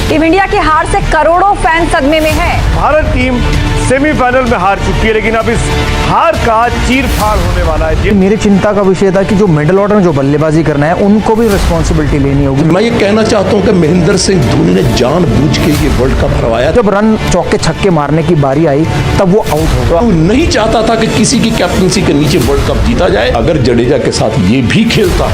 Team India की हार से करोड़ों फैन सदमे में है। भारत टीम सेमीफाइनल में हार चुकी है, लेकिन अब इस हार का चीरफाड़ होने वाला है। मेरी चिंता का विषय था कि जो मिडिल ऑर्डर में जो बल्लेबाजी करना है उनको भी रिस्पॉन्सिबिलिटी लेनी होगी। मैं ये कहना चाहता हूं कि महेंद्र सिंह धोनी ने जानबूझ के ये वर्ल्ड कप हरवाया। जब रन चौके छक्के मारने की बारी आई तब वो आउट हो गया। वो नहीं चाहता था कि किसी की कैप्टनसी के नीचे वर्ल्ड कप जीता जाए। अगर जडेजा के साथ ये भी खेलता,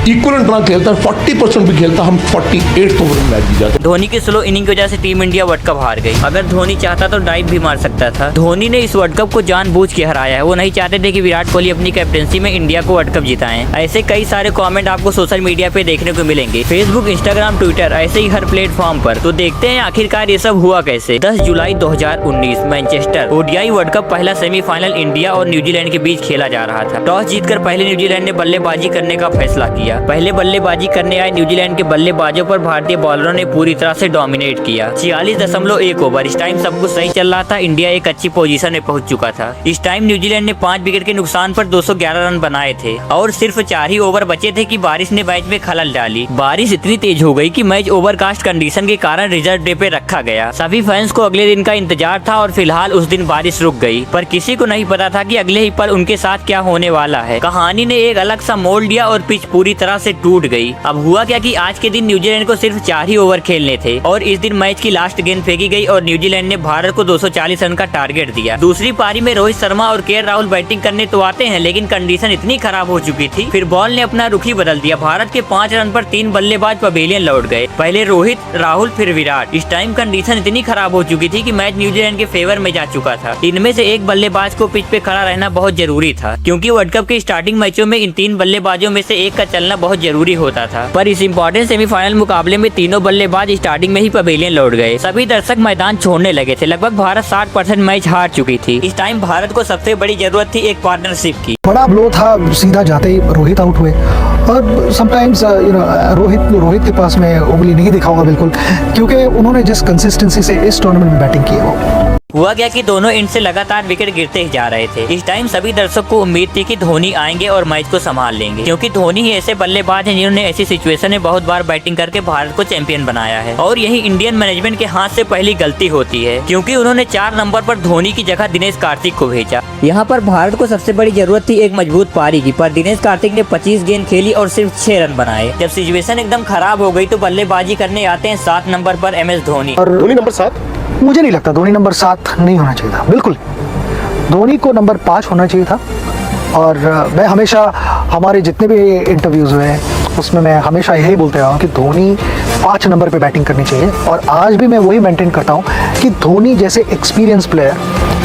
इक्वलेंट ना खेलता, 40% भी खेलता, हम 48 ओवर में मैच जीत जाते। धोनी की स्लो इनिंग की वजह से टीम इंडिया वर्ल्ड कप हार गई। अगर धोनी चाहता तो डाइव भी मार सकता था। धोनी ने इस वर्ल्ड कप को जानबूझ के हराया है। वो नहीं चाहते थे कि विराट कोहली अपनी कैप्टनसी में इंडिया को वर्ल्ड कप जिताएं। ऐसे कई सारे कमेंट आपको सोशल मीडिया पे देखने को मिलेंगे, फेसबुक, इंस्टाग्राम, ट्विटर, ऐसे ही हर प्लेटफॉर्म पर। तो देखते हैं आखिरकार ये सब हुआ कैसे। 10 जुलाई 2019 मैनचेस्टर ओडीआई वर्ल्ड कप पहला सेमीफाइनल इंडिया और न्यूजीलैंड के बीच खेला जा रहा था। टॉस जीतकर पहले न्यूजीलैंड ने बल्लेबाजी करने का फैसला किया। पहले बल्लेबाजी करने आए न्यूजीलैंड के बल्लेबाजों पर भारतीय बॉलरों ने पूरी तरह से डोमिनेट किया। 46.1 ओवर। इस टाइम सब कुछ सही चल रहा था। इंडिया एक अच्छी पोजीशन में पहुंच चुका था। इस टाइम न्यूजीलैंड ने 5 विकेट के नुकसान पर 211 रन बनाए थे और सिर्फ 4 ही ओवर बचे थे कि बारिश ने मैच में खलल डाली। बारिश इतनी तेज हो गई कि मैच ओवरकास्ट कंडीशन के कारण रिजर्व डे पे रखा गया। सभी फैंस को अगले दिन का इंतजार था और फिलहाल उस दिन बारिश रुक गई, पर किसी को नहीं पता था कि अगले ही पल उनके साथ क्या होने वाला है। कहानी ने एक अलग सा मोड़ लिया और पिच पूरी तरह से टूट गई। अब हुआ क्या कि आज के दिन न्यूजीलैंड को सिर्फ 4 ही ओवर खेलने थे और इस दिन मैच की लास्ट गेंद फेंकी गई और न्यूजीलैंड ने भारत को 240 रन का टारगेट दिया। दूसरी पारी में रोहित शर्मा और के राहुल बैटिंग करने तो आते हैं, लेकिन कंडीशन इतनी खराब हो चुकी थी, फिर बॉल ने अपना रुख ही बदल दिया। भारत के 5 रन पर 3 बल्लेबाज पवेलियन लौट गए। पहले रोहित, राहुल, फिर विराट। इस टाइम कंडीशन इतनी खराब हो चुकी थी कि मैच न्यूजीलैंड के फेवर में जा चुका था। इनमें से एक बल्लेबाज को पिच पे खड़ा रहना बहुत जरूरी था, क्योंकि वर्ल्ड कप के स्टार्टिंग मैचों में इन 3 बल्लेबाजों में से एक का चलना बहुत जरूरी होता था। पर इस इंपॉर्टेंट सेमीफाइनल मुकाबले में तीनों बल्लेबाज स्टार्टिंग में ही पवेलियन लौट गए। सभी दर्शक मैदान छोड़ने लगे थे। लगभग भारत 60% मैच हार चुकी थी। इस टाइम भारत को सबसे बड़ी जरूरत थी एक पार्टनरशिप की। बड़ा ब्लो था, सीधा जाते ही रोहित आउट हुए और समटाइम्स रोहित के पास में उंगली नहीं दिखाऊंगा बिल्कुल, क्योंकि उन्होंने जिस कंसिस्टेंसी से इस टूर्नामेंट में बैटिंग की है वो हुआ क्या कि दोनों एंड से लगातार विकेट गिरते ही जा रहे थे। इस टाइम सभी दर्शक को उम्मीद थी कि धोनी आएंगे और मैच को संभाल लेंगे, क्योंकि धोनी ही ऐसे बल्लेबाज हैं जिन्होंने ऐसी सिचुएशन में बहुत बार बैटिंग करके भारत को चैंपियन बनाया है। और यही इंडियन मैनेजमेंट के हाथ से पहली गलती होती है, क्योंकि उन्होंने 4 नंबर पर धोनी की जगह दिनेश कार्तिक को भेजा। यहाँ पर भारत को सबसे बड़ी जरूरत थी एक मजबूत पारी की, पर दिनेश कार्तिक ने 25 गेंद खेली और सिर्फ 6 रन बनाए। जब सिचुएशन एकदम खराब हो गई तो बल्लेबाजी करने आते हैं 7 नंबर पर MS धोनी। और धोनी नंबर 7 मुझे नहीं लगता धोनी नंबर 7 नहीं होना चाहिए था, बिल्कुल धोनी को नंबर 5 होना चाहिए था। और मैं हमेशा हमारे जितने भी इंटरव्यूज हुए हैं उसमें मैं हमेशा यही बोलते रहा हूँ कि धोनी 5 नंबर पे बैटिंग करनी चाहिए, और आज भी मैं वही मेंटेन करता हूँ कि धोनी जैसे एक्सपीरियंस प्लेयर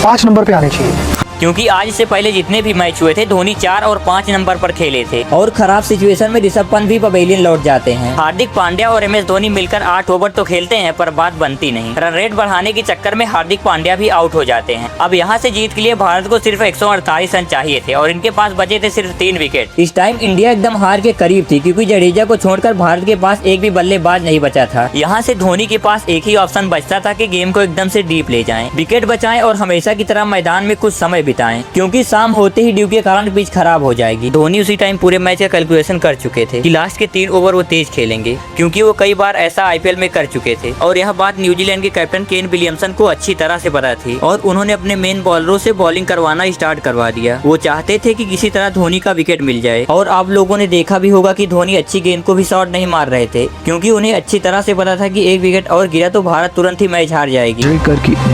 5 नंबर पे आने चाहिए। क्योंकि आज से पहले जितने भी मैच हुए थे धोनी 4 और 5 नंबर पर खेले थे और खराब सिचुएशन में ऋषभ पंत भी पवेलियन लौट जाते हैं। हार्दिक पांड्या और MS धोनी मिलकर 8 ओवर तो खेलते हैं, पर बात बनती नहीं। रन रेट बढ़ाने के चक्कर में हार्दिक पांड्या भी आउट हो जाते हैं। अब यहाँ से जीत के लिए भारत को सिर्फ 148 रन चाहिए थे और इनके पास बचे थे सिर्फ 3 विकेट। इस टाइम इंडिया एकदम हार के करीब थी, क्योंकि जडेजा को छोड़कर भारत के पास एक भी बल्लेबाज नहीं बचा था। यहाँ से धोनी के पास एक ही ऑप्शन बचता था कि गेम को एकदम से डीप ले जाएं, विकेट बचाएं और हमेशा की तरह मैदान में कुछ समय बिताएं, क्योंकि शाम होते ही ड्यू के कारण पिच खराब हो जाएगी। धोनी उसी टाइम पूरे मैच का कैलकुलेशन कर चुके थे कि लास्ट के 3 ओवर वो तेज खेलेंगे, क्योंकि वो कई बार ऐसा IPL में कर चुके थे। और यह बात न्यूजीलैंड के कैप्टन केन विलियमसन को अच्छी तरह से पता थी और उन्होंने अपने मेन बॉलरों से बॉलिंग करवाना स्टार्ट करवा दिया। वो चाहते थे कि किसी तरह धोनी का विकेट मिल जाए। और आप लोगों ने देखा भी होगा कि धोनी अच्छी गेंद को भी शॉट नहीं मार रहे थे, क्योंकि उन्हें अच्छी तरह से पता था कि एक विकेट और गिरा तो भारत तुरंत ही मैच हार जाएगी।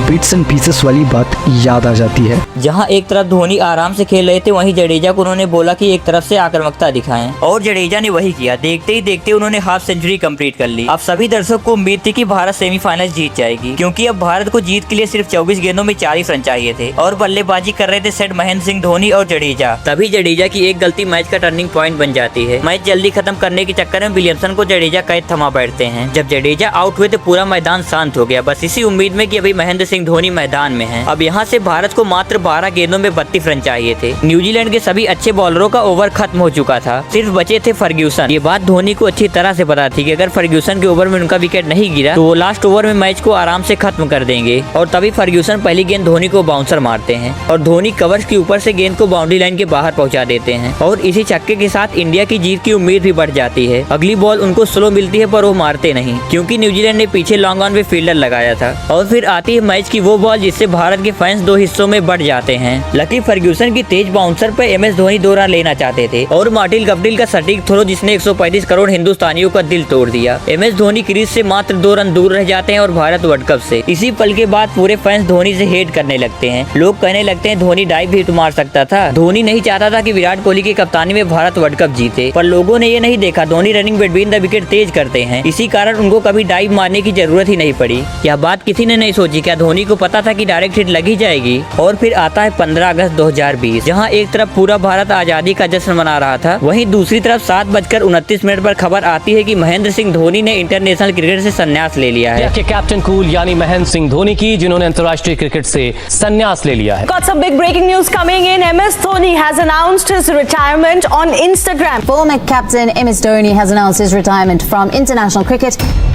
बिट्स एंड पीसेस वाली बात याद आ जाती है। जहाँ एक तरफ धोनी आराम से खेल रहे थे, वहीं जडेजा को उन्होंने बोला कि एक तरफ से आक्रामकता दिखाएं, और जडेजा ने वही किया। देखते ही देखते उन्होंने हाफ सेंचुरी कंप्लीट कर ली। अब सभी दर्शकों को उम्मीद थी कि भारत सेमीफाइनल जीत जाएगी, क्योंकि अब भारत को जीत के लिए सिर्फ 24 गेंदों में 40 रन चाहिए थे और बल्लेबाजी कर रहे थे सेट महेंद्र सिंह धोनी और जडेजा। तभी जडेजा की एक गलती मैच का टर्निंग पॉइंट बन जाती है। मैच जल्दी खत्म करने के चक्कर में विलियमसन को जडेजा कैद थमा बैठते हैं। जब जडेजा आउट हुए तो पूरा मैदान शांत हो गया, बस इसी उम्मीद में कि अभी महेंद्र सिंह धोनी मैदान में हैं। अब यहाँ से भारत को मात्र 12 गेंदों में 32 रन चाहिए थे। न्यूजीलैंड के सभी अच्छे बॉलरों का ओवर खत्म हो चुका था, सिर्फ बचे थे फर्ग्यूसन। ये बात धोनी को अच्छी तरह से पता थी कि अगर फर्ग्यूसन के ओवर में उनका विकेट नहीं गिरा तो वो लास्ट ओवर में मैच को आराम से खत्म कर देंगे। और तभी फर्ग्यूसन पहली गेंद धोनी को बाउंसर मारते हैं और धोनी कवर्स के ऊपर से गेंद को बाउंड्री लाइन के बाहर पहुंचा देते हैं और इसी छक्के के साथ इंडिया की जीत की उम्मीद भी बढ़ जाती है। अगली बॉल उनको स्लो मिलती है पर वो मारते नहीं, क्योंकि न्यूजीलैंड ने पीछे लॉन्ग ऑन पे फील्डर लगाया था। और फिर आती है मैच की वो बॉल जिससे भारत के फैंस दो हिस्सों में बढ़ जाते हैं। लकी फर्ग्यूसन की तेज बाउंसर पे MS धोनी 2 रन लेना चाहते थे और मार्टिन गप्टिल का सटीक थ्रो जिसने 135 करोड़ हिंदुस्तानियों का दिल तोड़ दिया। MS धोनी क्रीज से मात्र 2 रन दूर रह जाते हैं और भारत वर्ल्ड कप से। इसी पल के बाद पूरे फैंस धोनी से हेट करने लगते हैं। लोग कहने लगते हैं धोनी डाइव भी तो मार सकता था। धोनी नहीं चाहता था कि विराट कोहली की कप्तानी में भारत वर्ल्ड कप जीते, पर लोगों ने ये नहीं देखा Dhoni running between the wicket तेज करते हैं, इसी कारण उनको कभी डाइव मारने की जरूरत ही नहीं पड़ी। यह बात किसी ने नहीं सोची, क्या धोनी को पता था कि डायरेक्ट हिट लगी जाएगी। और फिर आता है 15 अगस्त 2020, जहां एक तरफ पूरा भारत आजादी का जश्न मना रहा था, वहीं दूसरी तरफ 7:29 पर खबर आती है कि महेंद्र सिंह धोनी ने इंटरनेशनल क्रिकेट से संन्यास ले लिया है। के कैप्टन कूल यानी महेंद्र सिंह धोनी की, जिन्होंने अंतर्राष्ट्रीय क्रिकेट से संन्यास ले लिया है। Got some big breaking news coming in. MS Dhoni has announced his retirement on Instagram. Former captain MS Dhoni has announced his retirement from international cricket.